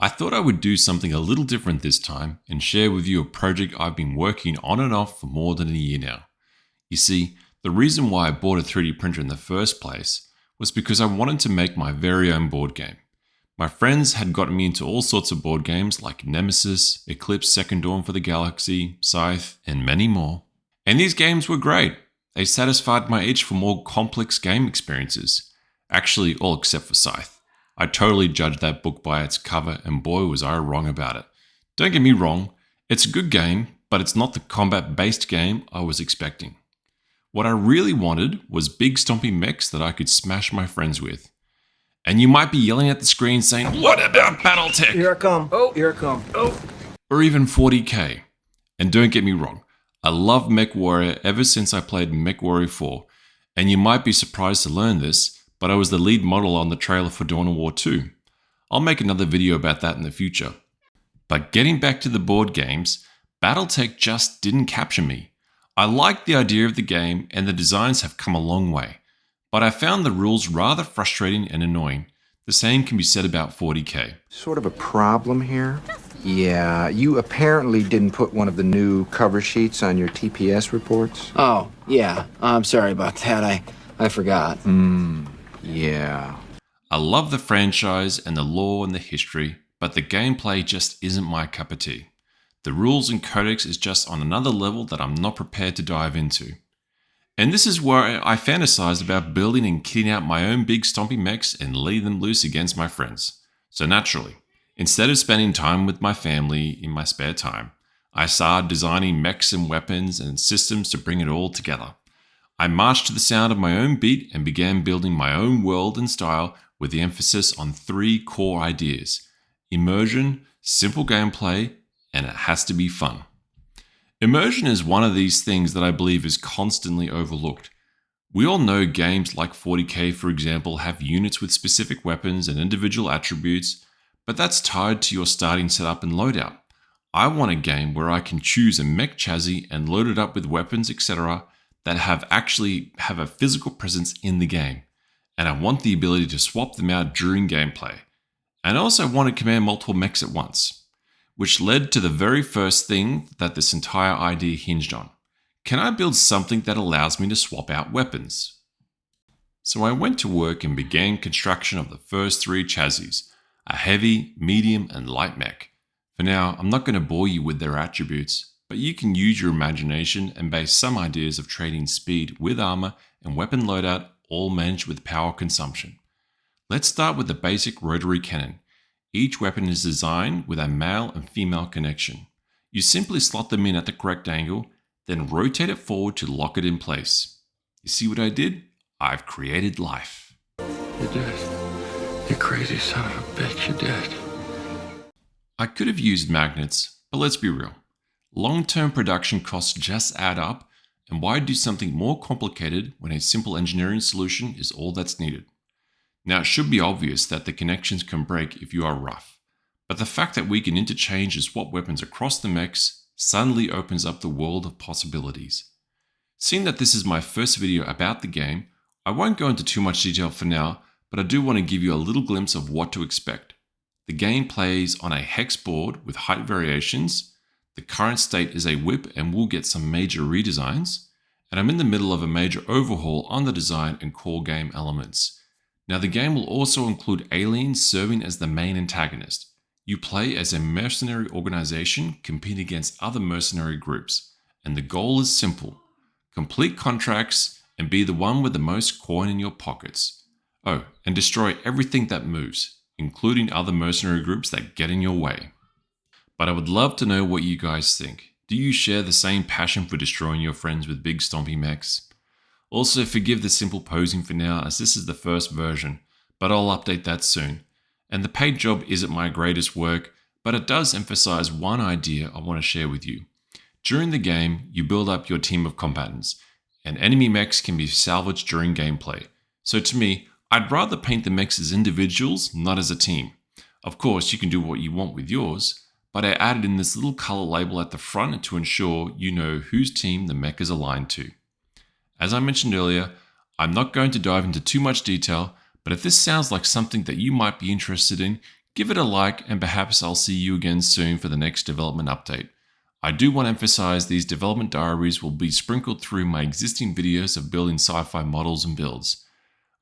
I thought I would do something a little different this time and share with you a project I've been working on and off for more than a year now. You see, the reason why I bought a 3D printer in the first place was because I wanted to make my very own board game. My friends had gotten me into all sorts of board games like Nemesis, Eclipse Second Dawn for the Galaxy, Scythe, and many more. And these games were great. They satisfied my itch for more complex game experiences. Actually, all except for Scythe. I totally judged that book by its cover, and boy was I wrong about it. Don't get me wrong, it's a good game, but it's not the combat-based game I was expecting. What I really wanted was big stompy mechs that I could smash my friends with. And you might be yelling at the screen saying, "What about BattleTech?" Here I come. Oh, here I come. Oh. Or even 40k. And don't get me wrong, I love MechWarrior ever since I played MechWarrior 4, and you might be surprised to learn this, but I was the lead model on the trailer for Dawn of War 2. I'll make another video about that in the future. But getting back to the board games, BattleTech just didn't capture me. I liked the idea of the game and the designs have come a long way, but I found the rules rather frustrating and annoying. The same can be said about 40k. Sort of a problem here? Yeah, you apparently didn't put one of the new cover sheets on your TPS reports. Oh, yeah. I'm sorry about that. I forgot. Yeah. I love the franchise and the lore and the history, but the gameplay just isn't my cup of tea. The rules and codex is just on another level that I'm not prepared to dive into. And this is where I fantasized about building and kitting out my own big stompy mechs and letting them loose against my friends. So naturally, instead of spending time with my family in my spare time, I started designing mechs and weapons and systems to bring it all together. I marched to the sound of my own beat and began building my own world and style with the emphasis on 3 core ideas: immersion, simple gameplay, and it has to be fun. Immersion is one of these things that I believe is constantly overlooked. We all know games like 40k, for example, have units with specific weapons and individual attributes, but that's tied to your starting setup and loadout. I want a game where I can choose a mech chassis and load it up with weapons, etc., that have a physical presence in the game. And I want the ability to swap them out during gameplay. And I also want to command multiple mechs at once, which led to the very first thing that this entire idea hinged on. Can I build something that allows me to swap out weapons? So I went to work and began construction of the first 3 chassis, a heavy, medium, and light mech. For now, I'm not going to bore you with their attributes, but you can use your imagination and base some ideas of trading speed with armor and weapon loadout, all managed with power consumption. Let's start with the basic rotary cannon. Each weapon is designed with a male and female connection. You simply slot them in at the correct angle, then rotate it forward to lock it in place. You see what I did? I've created life. You did it. You crazy son of a bitch, you did it. I could have used magnets, but let's be real. Long-term production costs just add up, and why do something more complicated when a simple engineering solution is all that's needed? Now, it should be obvious that the connections can break if you are rough, but the fact that we can interchange and swap weapons across the mechs suddenly opens up the world of possibilities. Seeing that this is my first video about the game, I won't go into too much detail for now, but I do want to give you a little glimpse of what to expect. The game plays on a hex board with height variations. The current state is a whip and will get some major redesigns, and I'm in the middle of a major overhaul on the design and core game elements. Now the game will also include aliens serving as the main antagonist. You play as a mercenary organization competing against other mercenary groups, and the goal is simple: complete contracts and be the one with the most coin in your pockets. Oh, and destroy everything that moves, including other mercenary groups that get in your way. But I would love to know what you guys think. Do you share the same passion for destroying your friends with big stompy mechs? Also, forgive the simple posing for now, as this is the first version, but I'll update that soon. And the paint job isn't my greatest work, but it does emphasize one idea I want to share with you. During the game, you build up your team of combatants, and enemy mechs can be salvaged during gameplay. So to me, I'd rather paint the mechs as individuals, not as a team. Of course, you can do what you want with yours, but I added in this little color label at the front to ensure you know whose team the mech is aligned to. As I mentioned earlier, I'm not going to dive into too much detail, but if this sounds like something that you might be interested in, Give it a like, and perhaps I'll see you again soon for the next development update. I do want to emphasize these development diaries will be sprinkled through my existing videos of building sci-fi models and builds.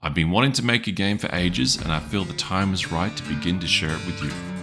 I've been wanting to make a game for ages, and I feel the time is right to begin to share it with you.